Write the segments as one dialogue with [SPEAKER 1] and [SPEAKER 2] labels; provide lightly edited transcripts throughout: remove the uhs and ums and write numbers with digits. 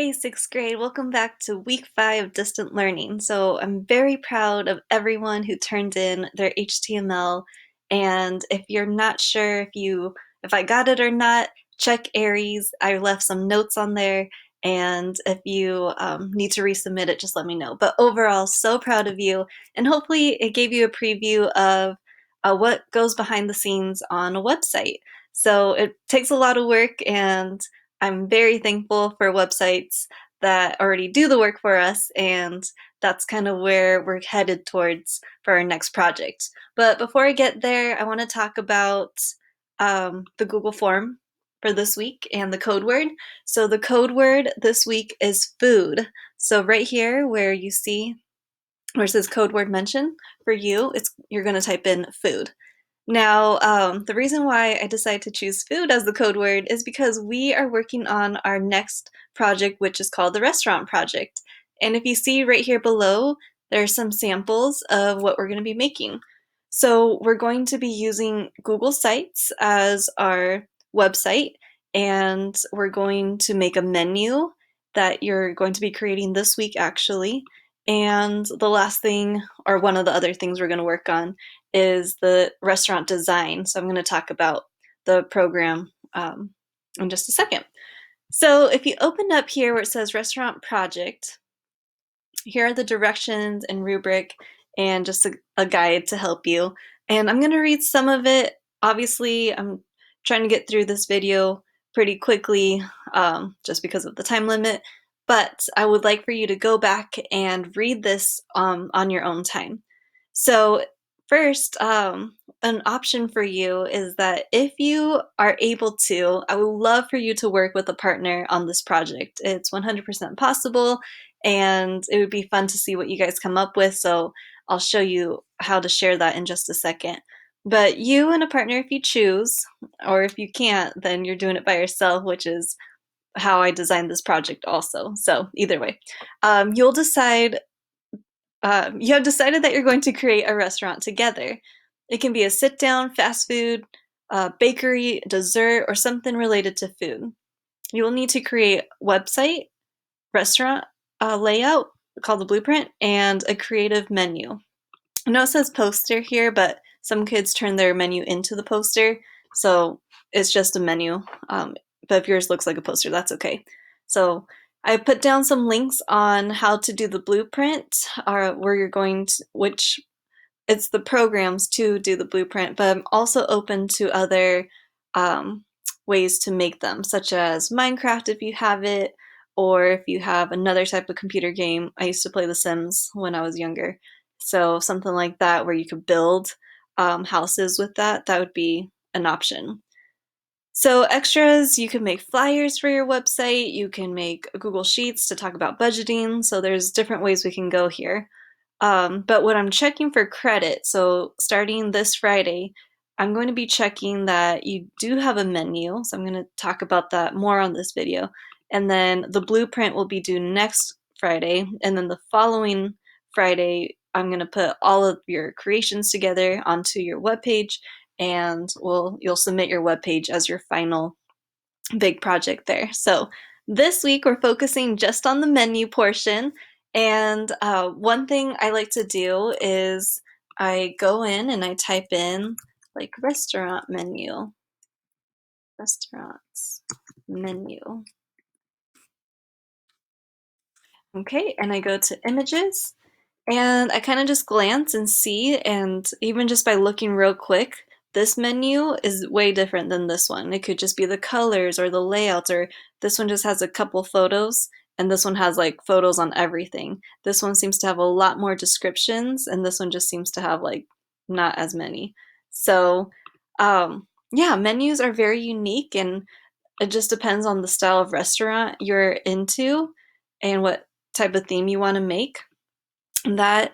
[SPEAKER 1] Hey, sixth grade, welcome back to week 5 of distant learning. So I'm very proud of everyone who turned in their HTML. And if you're not sure if I got it or not, check Aries. I left some notes on there. And if you need to resubmit it, just let me know. But overall, so proud of you. And hopefully it gave you a preview of what goes behind the scenes on a website. So it takes a lot of work, and I'm very thankful for websites that already do the work for us, and that's kind of where we're headed towards for our next project. But before I get there, I want to talk about the Google form for this week and the code word. So the code word this week is food. So right here where you see where it says code word mention, for you, you're going to type in food. Now, the reason why I decided to choose food as the code word is because we are working on our next project, which is called the restaurant project. And if you see right here below, there are some samples of what we're going to be making. So we're going to be using Google Sites as our website, and we're going to make a menu that you're going to be creating this week, actually. And the last thing, or one of the other things we're going to work on, is the restaurant design. So I'm going to talk about the program in just a second. So if you open up here where it says restaurant project, here are the directions and rubric and just a guide to help you. And I'm going to read some of it. Obviously, I'm trying to get through this video pretty quickly just because of the time limit, but I would like for you to go back and read this on your own time. So first, an option for you is that if you are able to, I would love for you to work with a partner on this project. It's 100% possible, and it would be fun to see what you guys come up with. So I'll show you how to share that in just a second. But you and a partner, if you choose, or if you can't, then you're doing it by yourself, which is how I designed this project also. So either way, you'll decide you have decided that you're going to create a restaurant together. It can be a sit-down, fast food, bakery, dessert, or something related to food. You will need to create a website, restaurant layout called the blueprint, and a creative menu. I know it says poster here, but some kids turn their menu into the poster, so it's just a menu. But if yours looks like a poster, that's okay. So I put down some links on how to do the blueprint, where you're going to, which it's the programs to do the blueprint, but I'm also open to other ways to make them, such as Minecraft if you have it, or if you have another type of computer game. I used to play The Sims when I was younger, so something like that where you could build houses with that would be an option. So extras, you can make flyers for your website, you can make Google Sheets to talk about budgeting, so there's different ways we can go here. But what I'm checking for credit, so starting this Friday, I'm going to be checking that you do have a menu, so I'm going to talk about that more on this video. And then the blueprint will be due next Friday, and then the following Friday, I'm going to put all of your creations together onto your webpage, and you'll submit your webpage as your final big project there. So this week we're focusing just on the menu portion, and one thing I like to do is I go in and I type in like restaurant menu, restaurants menu. Okay, and I go to images, and I kind of just glance and see, and even just by looking real quick, this menu is way different than this one. It could just be the colors or the layouts, or this one just has a couple photos, and this one has like photos on everything. This one seems to have a lot more descriptions, and this one just seems to have like not as many. So, yeah, menus are very unique, and it just depends on the style of restaurant you're into and what type of theme you want to make. That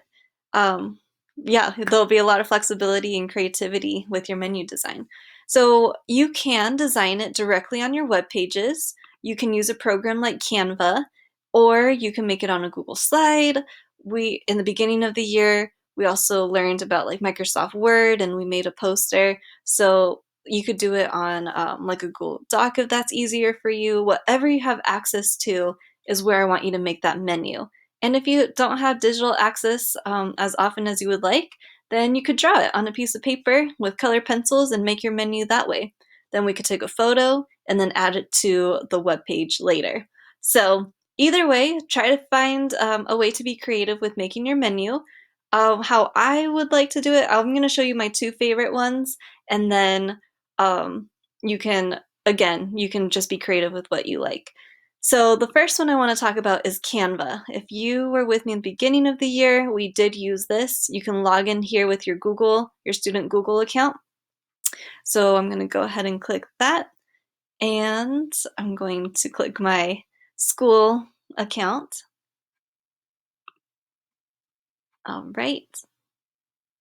[SPEAKER 1] yeah, there'll be a lot of flexibility and creativity with your menu design. So you can design it directly on your web pages. You can use a program like Canva, or you can make it on a Google slide. In the beginning of the year, we also learned about like Microsoft Word, and we made a poster. So you could do it on like a Google Doc if that's easier for you. Whatever you have access to is where I want you to make that menu. And if you don't have digital access as often as you would like, then you could draw it on a piece of paper with colored pencils and make your menu that way. Then we could take a photo and then add it to the web page later. So either way, try to find a way to be creative with making your menu. How I would like to do it, I'm going to show you my two favorite ones, and then you can, again, you can just be creative with what you like. So the first one I want to talk about is Canva. If you were with me in the beginning of the year, we did use this. You can log in here with your student Google account. So I'm going to go ahead and click that, and I'm going to click my school account. All right.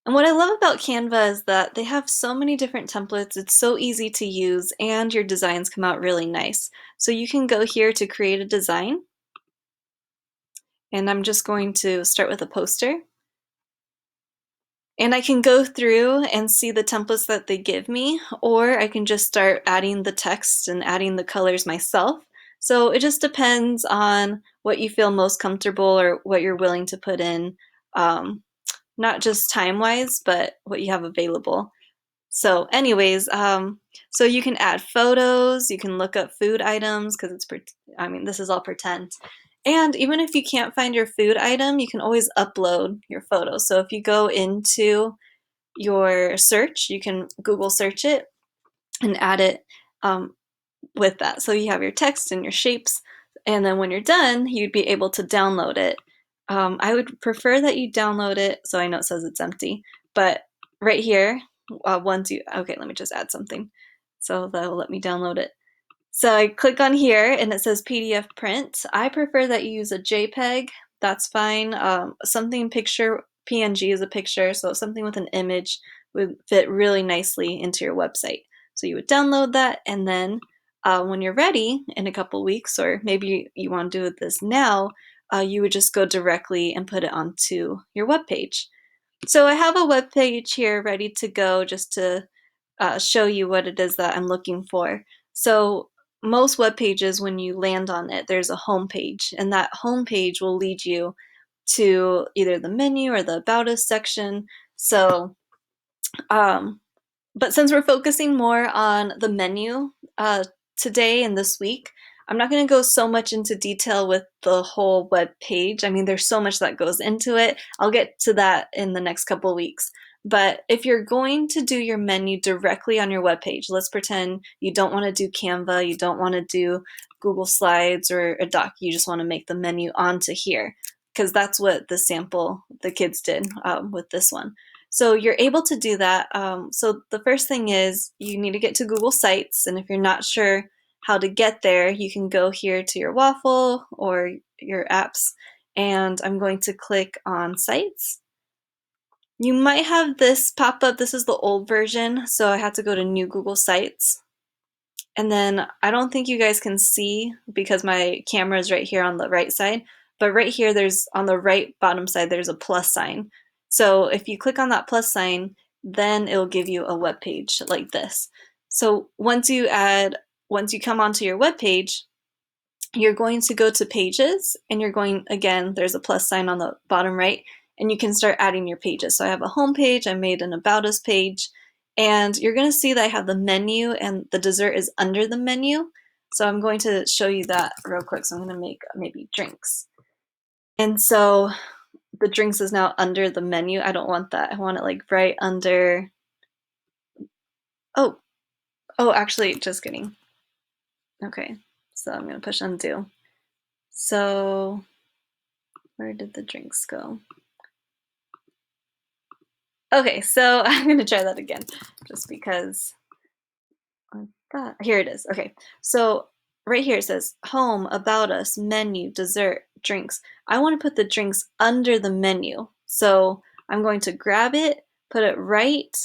[SPEAKER 1] And what I love about Canva is that they have so many different templates. It's so easy to use, and your designs come out really nice. So you can go here to create a design. And I'm just going to start with a poster. And I can go through and see the templates that they give me, or I can just start adding the text and adding the colors myself. So it just depends on what you feel most comfortable or what you're willing to put in, not just time-wise, but what you have available. So anyways, so you can add photos, you can look up food items, because this is all pretend. And even if you can't find your food item, you can always upload your photo. So if you go into your search, you can Google search it and add it with that. So you have your text and your shapes, and then when you're done, you'd be able to download it. I would prefer that you download it, so I know it says it's empty, but right here, okay, let me just add something. So that will let me download it. So I click on here and it says PDF print. I prefer that you use a JPEG. That's fine. Something picture, PNG is a picture, so something with an image would fit really nicely into your website. So you would download that, and then when you're ready in a couple weeks, or maybe you want to do this now, you would just go directly and put it onto your web page. So I have a web page here ready to go, just to show you what it is that I'm looking for. So most web pages, when you land on it, there's a home page, and that home page will lead you to either the menu or the About Us section. So, but since we're focusing more on the menu today and this week, I'm not going to go so much into detail with the whole web page. I mean, there's so much that goes into it. I'll get to that in the next couple weeks. But if you're going to do your menu directly on your web page, let's pretend you don't want to do Canva, you don't want to do Google Slides or a doc, you just want to make the menu onto here, because that's what the kids did with this one. So you're able to do that. So the first thing is you need to get to Google Sites, and if you're not sure how to get there, you can go here to your waffle or your apps, and I'm going to click on Sites. You might have this pop up. This is the old version, so I had to go to New Google Sites. And then I don't think you guys can see because my camera is right here on the right side, but right here, on the right bottom side, there's a plus sign. So if you click on that plus sign, then it'll give you a web page like this. So once you come onto your web page, you're going to go to Pages, and again, there's a plus sign on the bottom right, and you can start adding your pages. So I have a home page, I made an About Us page, and you're going to see that I have the menu, and the dessert is under the menu. So I'm going to show you that real quick. So I'm going to make maybe drinks. And so the drinks is now under the menu. I don't want that. I want it like right under. Oh, actually, just kidding. Okay, so I'm going to push undo. So where did the drinks go? Okay, so I'm going to try that again, just because here it is. Okay, so right here it says home, About Us, menu, dessert, drinks. I want to put the drinks under the menu. So I'm going to grab it, put it right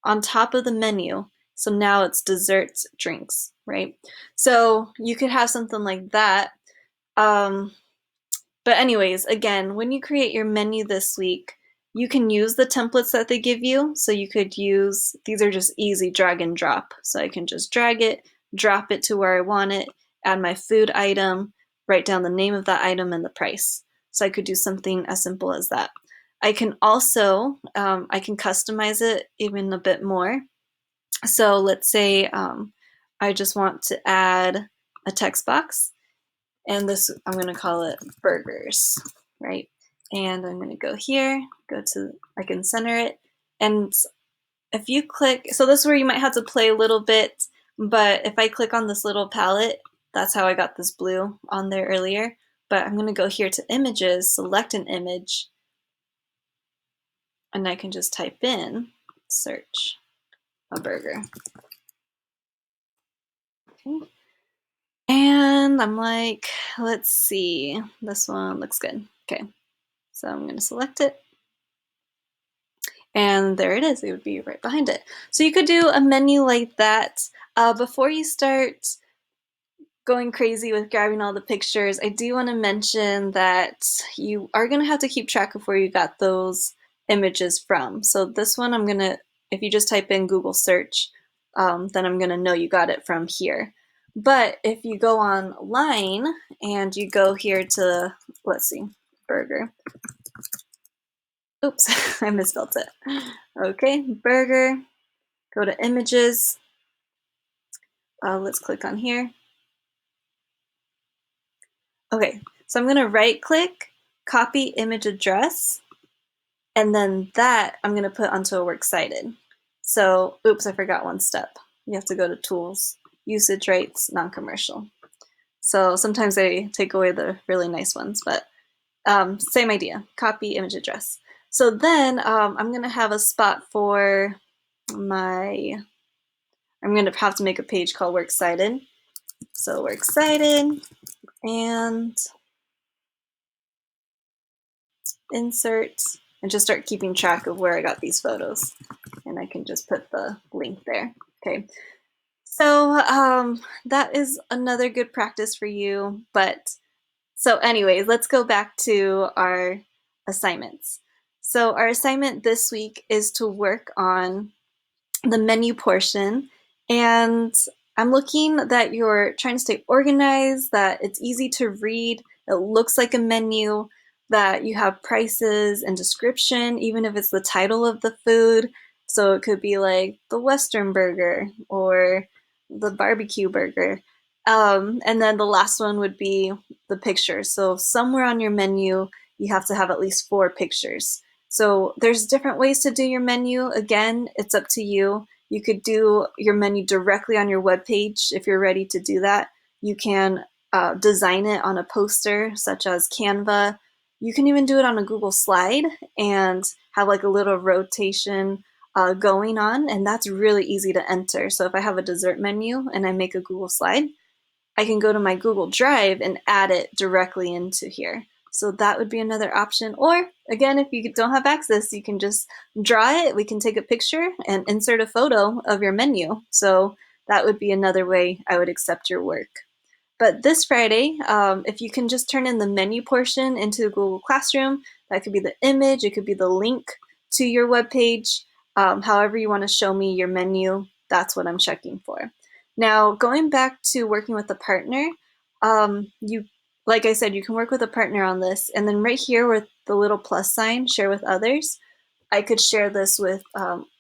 [SPEAKER 1] on top of the menu. So now it's desserts, drinks, right? So you could have something like that. But anyways, again, when you create your menu this week, you can use the templates that they give you. So you could use, these are just easy drag and drop. So I can just drag it, drop it to where I want it, add my food item, write down the name of that item and the price. So I could do something as simple as that. I can also, I can customize it even a bit more. So let's say I just want to add a text box, and this, I'm going to call it burgers, right? And I'm going to go here, go to, I can center it. And if you click, so this is where you might have to play a little bit, but if I click on this little palette, that's how I got this blue on there earlier. But I'm going to go here to images, select an image, and I can just type in, search a burger. Okay. And I'm like, let's see, this one looks good. Okay, so I'm going to select it. And there it is, it would be right behind it. So you could do a menu like that. Before you start going crazy with grabbing all the pictures, I do want to mention that you are going to have to keep track of where you got those images from. So this one, I'm going to, if you just type in Google search, then I'm going to know you got it from here. But if you go online and you go here to, let's see, burger. Oops, I misspelled it. Okay, burger, go to images. Let's click on here. Okay, so I'm going to right click, copy image address, and then that I'm going to put onto a works cited. So, oops, I forgot one step. You have to go to tools, usage rates, non-commercial. So sometimes they take away the really nice ones, but same idea, copy image address. So then I'm going to have a spot for my, I'm going to have to make a page called works cited. So works cited, and insert, and just start keeping track of where I got these photos. And I can just put the link there. Okay. So that is another good practice for you. But so anyways, let's go back to our assignments. So our assignment this week is to work on the menu portion, and I'm looking that you're trying to stay organized, that it's easy to read, it looks like a menu, that you have prices and description, even if it's the title of the food. So it could be like the Western burger or the barbecue burger. And then the last one would be the pictures. So somewhere on your menu, you have to have at least 4 pictures. So there's different ways to do your menu. Again, it's up to you. You could do your menu directly on your webpage if you're ready to do that. You can design it on a poster such as Canva. You can even do it on a Google slide and have like a little rotation going on, and that's really easy to enter. So if I have a dessert menu and I make a Google slide, I can go to my Google Drive and add it directly into here. So that would be another option. Or again, if you don't have access, you can just draw it. We can take a picture and insert a photo of your menu. So that would be another way I would accept your work. But this Friday, if you can just turn in the menu portion into Google Classroom, that could be the image, it could be the link to your webpage. However you want to show me your menu, that's what I'm checking for. Now, going back to working with a partner, you, like I said, you can work with a partner on this, and then right here with the little plus sign, share with others, I could share this with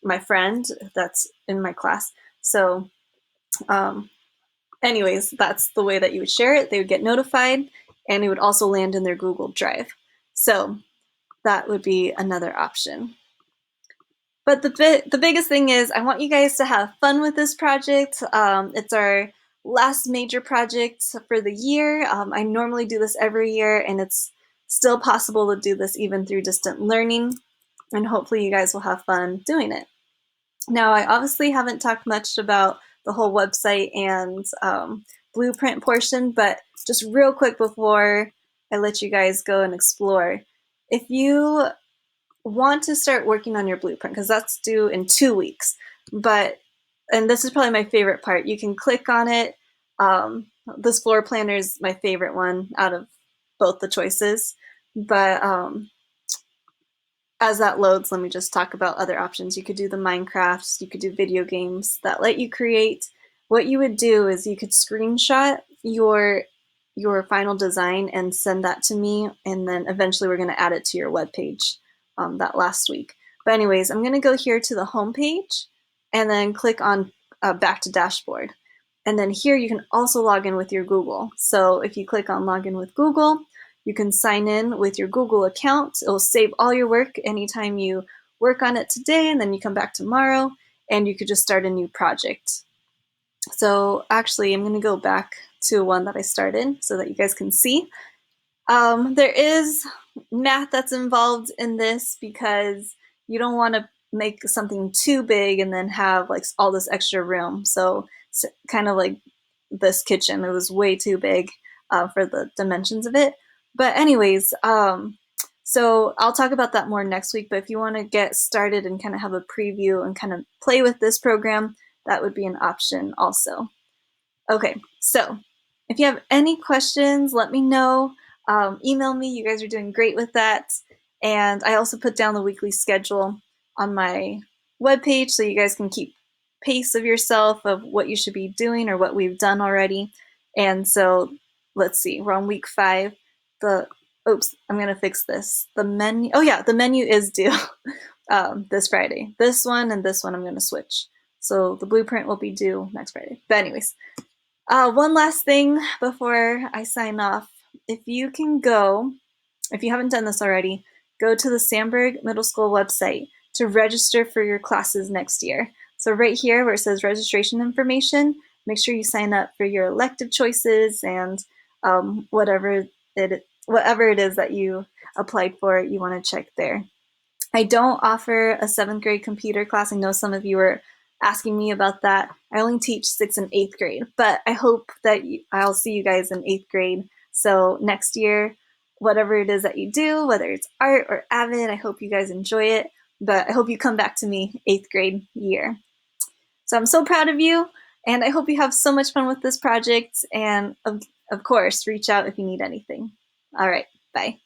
[SPEAKER 1] my friend that's in my class. So anyways, that's the way that you would share it. They would get notified, and it would also land in their Google Drive. So that would be another option. But the biggest thing is I want you guys to have fun with this project. It's our last major project for the year. I normally do this every year, and it's still possible to do this even through distant learning. And hopefully you guys will have fun doing it. Now, I obviously haven't talked much about the whole website and blueprint portion, but just real quick before I let you guys go and explore, if you want to start working on your blueprint, because that's due in 2 weeks, and this is probably my favorite part, you can click on it. This floor planner is my favorite one out of both the choices, but as that loads, let me just talk about other options. You could do the Minecrafts, you could do video games that let you create. What you would do is you could screenshot your your final design and send that to me, and then eventually we're going to add it to your webpage that last week. But anyways, I'm going to go here to the home page and then click on back to dashboard. And then here you can also log in with your Google. So if you click on login with Google, you can sign in with your Google account. It'll save all your work anytime you work on it today, and then you come back tomorrow and you could just start a new project. So actually, I'm going to go back to one that I started so that you guys can see. There is math that's involved in this because you don't want to make something too big and then have like all this extra room. So it's kind of like this kitchen, it was way too big for the dimensions of it. But anyways, so I'll talk about that more next week. But if you want to get started and kind of have a preview and kind of play with this program, that would be an option also. Okay, so if you have any questions, let me know. Email me. You guys are doing great with that. And I also put down the weekly schedule on my webpage so you guys can keep pace of yourself of what you should be doing or what we've done already. And so let's see, we're on week 5. Oops, I'm gonna fix this. The menu, oh yeah, the menu is due this Friday. This one and this one I'm gonna switch. So the blueprint will be due next Friday. But anyways, one last thing before I sign off. If you can go, if you haven't done this already, go to the Sandburg Middle School website to register for your classes next year. So right here where it says registration information, make sure you sign up for your elective choices and whatever it is that you applied for, you want to check there. I don't offer a 7th grade computer class. I know some of you were asking me about that. I only teach 6th and 8th grade, but I hope that I'll see you guys in 8th grade. So next year, whatever it is that you do, whether it's art or Avid, I hope you guys enjoy it. But I hope you come back to me 8th grade year. So I'm so proud of you, and I hope you have so much fun with this project. And of course, reach out if you need anything. All right, bye.